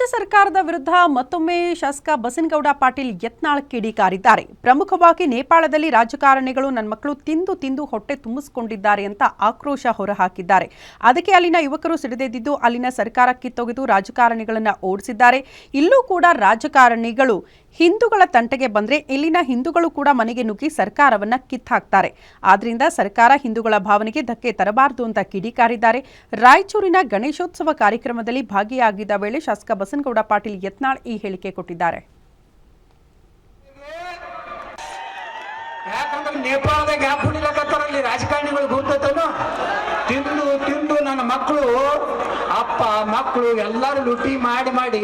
ರಾಜ್ಯ ಸರ್ಕಾರದ ವಿರುದ್ಧ ಮತ್ತೊಮ್ಮೆ ಶಾಸಕ ಬಸನಗೌಡ ಪಾಟೀಲ್ ಯತ್ನಾಳ್ ಕಿಡಿಕಾರಿದ್ದಾರೆ. ಪ್ರಮುಖವಾಗಿ ನೇಪಾಳದಲ್ಲಿ ರಾಜಕಾರಣಿಗಳು ನನ್ನ ಮಕ್ಕಳು ತಿಂದು ತಿಂದು ಹೊಟ್ಟೆ ತುಂಬಿಸಿಕೊಂಡಿದ್ದಾರೆ ಅಂತ ಆಕ್ರೋಶ ಹೊರಹಾಕಿದ್ದಾರೆ. ಅದಕ್ಕೆ ಅಲ್ಲಿನ ಯುವಕರು ಸಿಡಿದೆದ್ದಿದ್ದು ಅಲ್ಲಿನ ಸರ್ಕಾರ ಕಿತ್ತೊಗೆದು ರಾಜಕಾರಣಿಗಳನ್ನು ಓಡಿಸಿದ್ದಾರೆ. ಇಲ್ಲೂ ಕೂಡ ರಾಜಕಾರಣಿಗಳು ಹಿಂದೂಗಳ ತಂಟೆಗೆ ಬಂದ್ರೆ ಇಲ್ಲಿನ ಹಿಂದೂಗಳು ಕೂಡ ಮನೆಗೆ ನುಗ್ಗಿ ಸರ್ಕಾರವನ್ನ ಕಿತ್ತಾಕ್ತಾರೆ. ಆದ್ರಿಂದ ಸರ್ಕಾರ ಹಿಂದೂಗಳ ಭಾವನೆಗೆ ಧಕ್ಕೆ ತರಬಾರದು ಅಂತ ಕಿಡಿಕಾರಿದ್ದಾರೆ. ರಾಯಚೂರಿನ ಗಣೇಶೋತ್ಸವ ಕಾರ್ಯಕ್ರಮದಲ್ಲಿ ಭಾಗಿಯಾಗಿದ್ದ ವೇಳೆ ಶಾಸಕ ಬಸನಗೌಡ ಪಾಟೀಲ್ ಯತ್ನಾಳ್ ಈ ಹೇಳಿಕೆ ಕೊಟ್ಟಿದ್ದಾರೆ. ಯಾಕಂದ್ರೆ ನೇಪಾಳದಾಗ ಯಾಕೆ ಹುಡಿಲಕತ್ತಾರಲ್ಲಿ ರಾಜಕಾರಣಿಗಳು ಗೊತ್ತೇನೋ, ತಿಂದು ತಿಂದು ನನ್ನ ಮಕ್ಕಳು ಅಪ್ಪ ಮಕ್ಕಳು ಎಲ್ಲರೂ ಲುಟಿ ಮಾಡಿ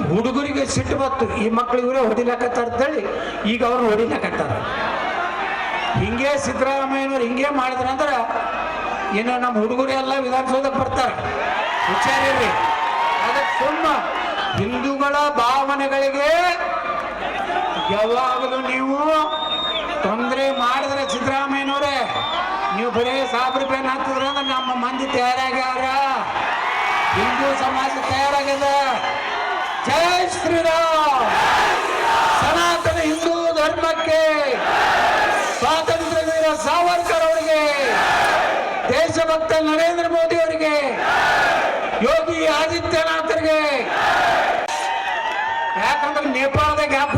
ಹುಡುಗರಿಗೆ ಸಿಟ್ಟು ಬತ್ತು. ಈ ಮಕ್ಕಳು ಇವರೇ ಹೊಡಿಲಕತ್ತಾರ ಅಂತೇಳಿ ಈಗ ಅವ್ರು ಹೊಡಿಲಕತ್ತಾರ. ಹಿಂಗೆ ಸಿದ್ದರಾಮಯ್ಯನವ್ರು ಹಿಂಗೆ ಮಾಡಿದ್ರಂದ್ರೆ ಇನ್ನು ನಮ್ಮ ಹುಡುಗರು ಎಲ್ಲ ವಿಧಾನಸೌಧಕ್ಕೆ ಬರ್ತಾರೆ. ಹುಷಾರಿರ್ರಿ. ಅದಕ್ಕೆ ಸುಮ್ಮ ಹಿಂದೂಗಳ ಭಾವನೆಗಳಿಗೆ ಯಾವಾಗಲೂ ನೀವು ತೊಂದರೆ ಮಾಡಿದ್ರೆ ಸಿದ್ದರಾಮಯ್ಯನವರೇ, ನೀವು ಬರೀ ₹1,000 ಹಾಕಿದ್ರೆ ಅಂದ್ರೆ ನಮ್ಮ ಮಂದಿ ತಯಾರಾಗ್ಯಾರ, ಹಿಂದೂ ಸಮಾಜ ತಯಾರಾಗ್ಯದ. ಜೈ ಶ್ರೀರಾಮ್. ಸನಾತನ ಹಿಂದೂ ಧರ್ಮಕ್ಕೆ, ಸ್ವಾತಂತ್ರ್ಯ ವೀರ ಸಾವರ್ಕರ್ ಅವರಿಗೆ, ದೇಶಭಕ್ತ ನರೇಂದ್ರ ಮೋದಿ ಅವರಿಗೆ, ಯೋಗಿ ಆದಿತ್ಯನಾಥರಿಗೆ. ಯಾಕಂದ್ರೆ ನೇಪಾಳದಾಗ ಯಾಕೆ